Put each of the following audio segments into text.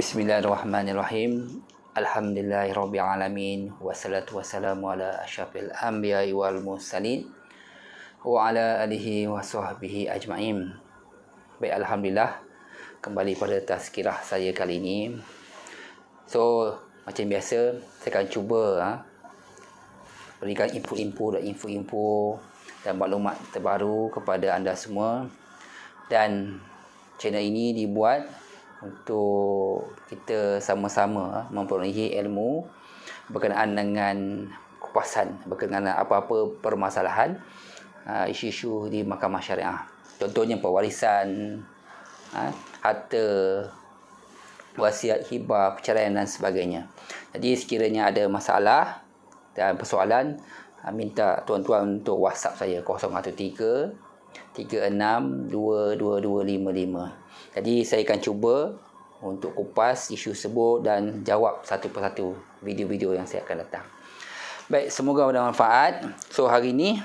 Bismillahirrahmanirrahim. Alhamdulillahirabbil alamin wassalatu wassalamu ala asyrafil anbiya'i wal mursalin wa ala alihi wa sahbihi ajma'in. Baik, alhamdulillah, kembali pada tazkirah saya kali ini. So, macam biasa saya akan cuba berikan info dan maklumat terbaru kepada anda semua. Dan channel ini dibuat untuk kita sama-sama memperolehi ilmu berkenaan dengan kupasan, berkenaan apa-apa permasalahan isu-isu di mahkamah syariah. Contohnya pewarisan, harta, wasiat, hibah, perceraian dan sebagainya. Jadi sekiranya ada masalah dan persoalan, minta tuan-tuan untuk WhatsApp saya 013 36 22255. Jadi saya akan cuba untuk kupas isu tersebut dan jawab satu persatu video-video yang saya akan datang. Baik, semoga bermanfaat. So hari ini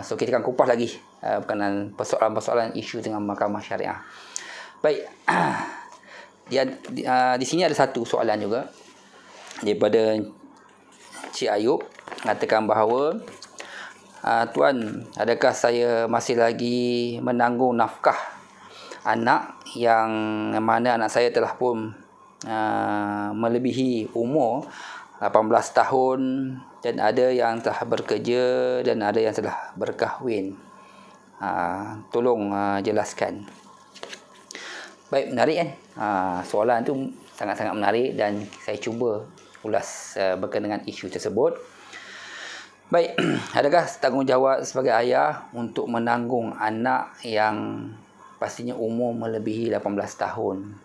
kita akan kupas lagi berkenaan persoalan-persoalan isu dengan mahkamah syariah. Baik, di sini ada satu soalan juga daripada Cik Ayub, mengatakan bahawa Tuan, adakah saya masih lagi menanggung nafkah anak yang mana anak saya telah pun melebihi umur 18 tahun dan ada yang telah bekerja dan ada yang telah berkahwin? Tolong jelaskan. Baik, menarik kan? Soalan tu sangat-sangat menarik dan saya cuba ulas berkenaan dengan isu tersebut. Baik, adakah tanggungjawab sebagai ayah untuk menanggung anak yang pastinya umur melebihi 18 tahun?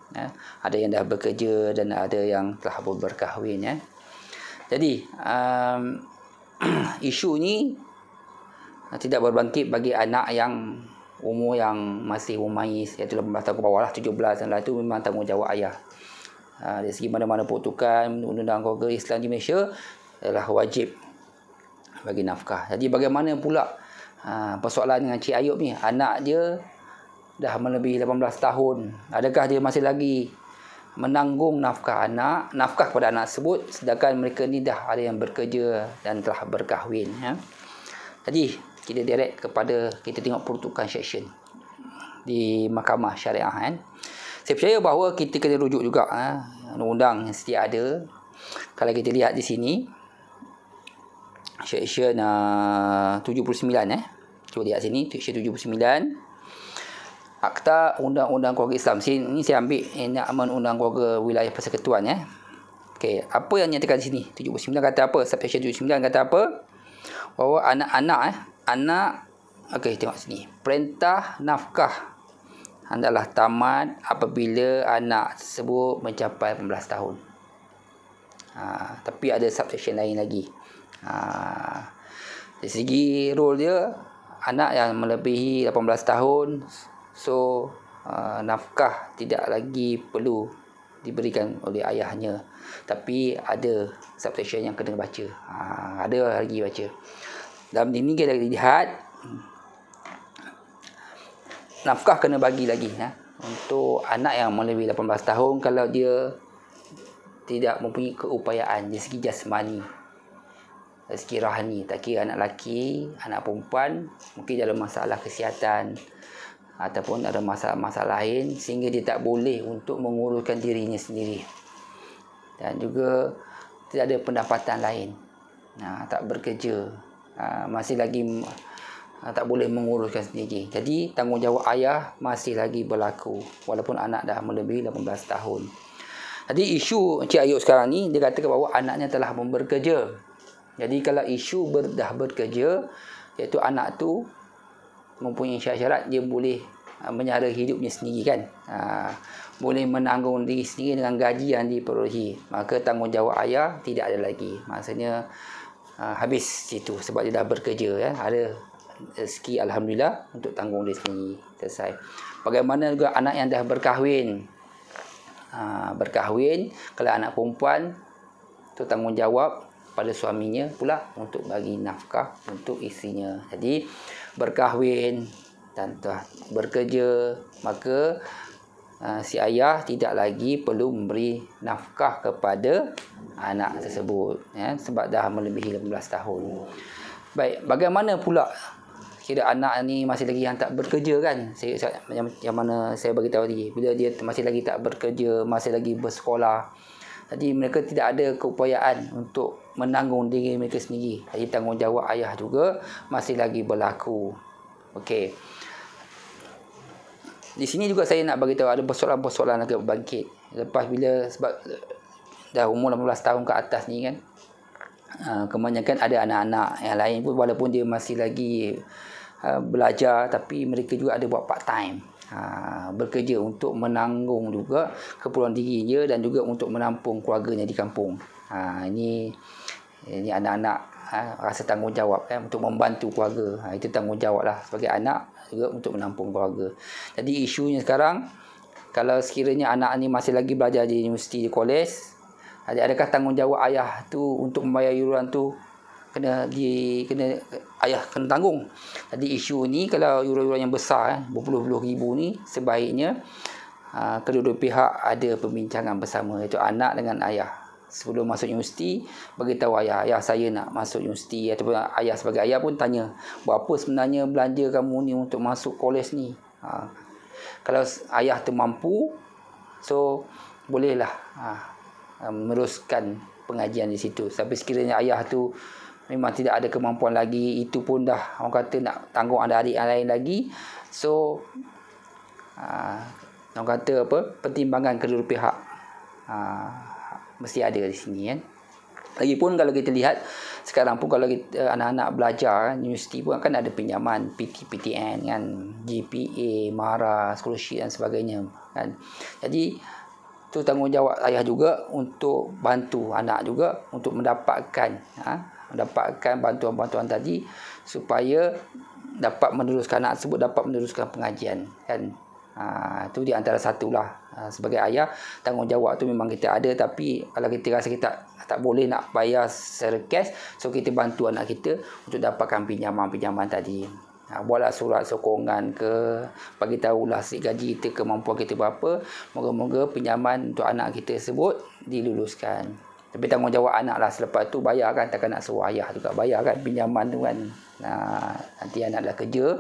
Ada yang dah bekerja dan ada yang telah berkahwin. Jadi, isu ni tidak berbangkit bagi anak yang umur yang masih umais, iaitu 18 tahun ke bawah lah, 17 dan itu memang tanggungjawab ayah. Dari segi mana-mana peruntukan undang-undang keluarga Islam di Malaysia adalah wajib bagi nafkah. Jadi bagaimana pula persoalan dengan Cik Ayub ni? Anak dia dah melebihi 18 tahun. Adakah dia masih lagi menanggung nafkah kepada anak tersebut sedangkan mereka ni dah ada yang bekerja dan telah berkahwin? Jadi kita direct kepada, kita tengok peruntukan section di mahkamah syariah. Saya percaya bahawa kita kena rujuk juga undang-undang yang sedia ada. Kalau kita lihat di sini section 79, cuba lihat sini, section 79 Akta Undang-Undang Keluarga Islam. Ini saya ambil enakmen Undang Keluarga Wilayah Persekutuan. Okey, apa yang nyatakan di sini? 79 kata apa? Subsection 79 kata apa? Bahawa anak okey, tengok sini. Perintah nafkah hendaklah tamat apabila anak tersebut mencapai 18 tahun. Tapi ada subsection lain lagi. Dari segi rule dia, anak yang melebihi 18 tahun, so nafkah tidak lagi perlu diberikan oleh ayahnya. Tapi ada subsection yang kena baca. Ada lagi baca. Dalam ini kita lihat nafkah kena bagi lagi untuk anak yang melebihi 18 tahun kalau dia tidak mempunyai keupayaan dari segi jasmani, dari segi rohani. Tak kira anak lelaki, anak perempuan, mungkin dalam masalah kesihatan ataupun ada masalah-masalah lain sehingga dia tak boleh untuk menguruskan dirinya sendiri, dan juga tidak ada pendapatan lain, tak bekerja, masih lagi tak boleh menguruskan sendiri. Jadi tanggungjawab ayah masih lagi berlaku walaupun anak dah melebihi 18 tahun. Jadi isu Encik Ayub sekarang ni, dia katakan bahawa anaknya telah bekerja. Jadi kalau isu dah bekerja, iaitu anak tu mempunyai syarat-syarat, dia boleh menyara hidupnya sendiri kan. Boleh menanggung diri sendiri dengan gaji yang diperolehi. Maka tanggungjawab ayah tidak ada lagi. Maksudnya habis situ sebab dia dah bekerja. Ada rezeki, alhamdulillah, untuk tanggung diri sendiri. Selesai. Bagaimana juga anak yang dah berkahwin? Kalau anak perempuan tu tanggungjawab pada suaminya pula untuk bagi nafkah untuk isterinya. Jadi berkahwin dan telah bekerja, maka si ayah tidak lagi perlu memberi nafkah kepada anak tersebut, ya, sebab dah melebihi 18 tahun. Baik, bagaimana pula kira anak ni masih lagi yang tak bekerja kan? Yang mana saya bagi tahu tadi, bila dia masih lagi tak bekerja, masih lagi bersekolah, jadi mereka tidak ada keupayaan untuk menanggung diri mereka sendiri. Jadi tanggungjawab ayah juga masih lagi berlaku. Okey. Di sini juga saya nak bagi tahu ada persoalan-persoalan agak bangkit. Lepas bila sebab dah umur 18 tahun ke atas ni kan, kebanyakan ada anak-anak yang lain pun walaupun dia masih lagi belajar, tapi mereka juga ada buat part time. Bekerja untuk menanggung juga keperluan dirinya dan juga untuk menampung keluarganya di kampung. Ini anak-anak rasa tanggungjawab untuk membantu keluarga. Itu tanggungjawab lah sebagai anak juga untuk menampung keluarga. Jadi isunya sekarang, kalau sekiranya anak ni masih lagi belajar di universiti, di kolej, adakah tanggungjawab ayah tu untuk membayar yuran tu kena ayah kena tanggung. Jadi isu ni kalau yuran-yuran yang besar berpuluh-puluh ribu ni, sebaiknya kedua-dua pihak ada perbincangan bersama, iaitu anak dengan ayah. Sebelum masuk universiti, bagi tahu ayah saya nak masuk universiti, ataupun ayah sebagai ayah pun tanya, berapa sebenarnya belanja kamu ni untuk masuk kolej ni. Kalau ayah tu mampu, so bolehlah meneruskan pengajian di situ. Tapi sekiranya ayah tu memang tidak ada kemampuan lagi, itu pun dah orang kata nak tanggung adik-adik yang lain lagi, so orang kata pertimbangan kedua pihak mesti ada di sini kan. Lagipun kalau kita lihat sekarang pun, kalau kita, anak-anak belajar universiti pun kan ada pinjaman PTN kan, GPA, MARA, scholarship dan sebagainya kan. Jadi tu tanggungjawab ayah juga untuk bantu anak juga untuk mendapatkan bantuan-bantuan tadi, supaya dapat meneruskan, anak tersebut dapat meneruskan pengajian kan. Itu di antara satulah. Sebagai ayah, tanggungjawab tu memang kita ada, tapi kalau kita rasa kita tak boleh nak bayar secara cash, so kita bantu anak kita untuk dapatkan pinjaman-pinjaman tadi. Buatlah surat sokongan ke, bagi tahulah gaji kita, kemampuan kita berapa, moga-moga pinjaman untuk anak kita tersebut diluluskan. Tapi tanggungjawab anak lah, selepas tu bayar kan, takkan nak suruh ayah juga bayar kan pinjaman tu kan. Nanti anak dah kerja,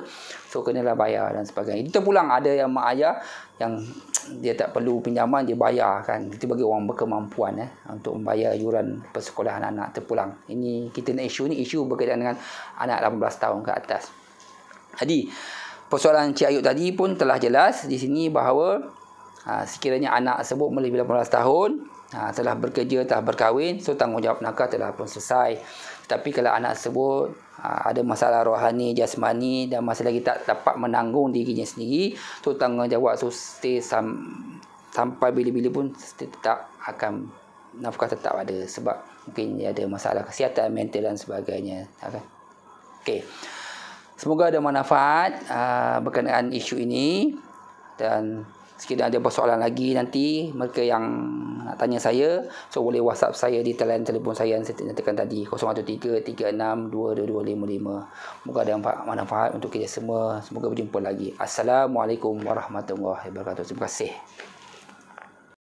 so kenalah bayar dan sebagainya. Itu terpulang ada yang mak ayah yang dia tak perlu pinjaman, dia bayar kan. Itu bagi orang berkemampuan untuk membayar yuran persekolahan anak, terpulang. Ini kita nak isu berkaitan dengan anak 18 tahun ke atas. Jadi persoalan Cik Ayub tadi pun telah jelas di sini bahawa sekiranya anak tersebut melebihi 18 tahun, telah bekerja, telah berkahwin, so tanggungjawab nafkah telah pun selesai. Tapi kalau anak tersebut ada masalah rohani, jasmani dan masih lagi tak dapat menanggung dirinya sendiri, so tanggungjawab tu stay sampai bila-bila pun tetap akan, nafkah tetap ada, sebab mungkin dia ada masalah kesihatan mental dan sebagainya. Okey. Semoga ada manfaat berkenaan isu ini, dan sekiranya ada persoalan lagi nanti mereka yang nak tanya saya, so boleh WhatsApp saya di talian telefon saya yang saya nyatakan tadi, 013-362255. Semoga ada manfaat untuk kita semua. Semoga berjumpa lagi. Assalamualaikum warahmatullahi wabarakatuh. Terima kasih.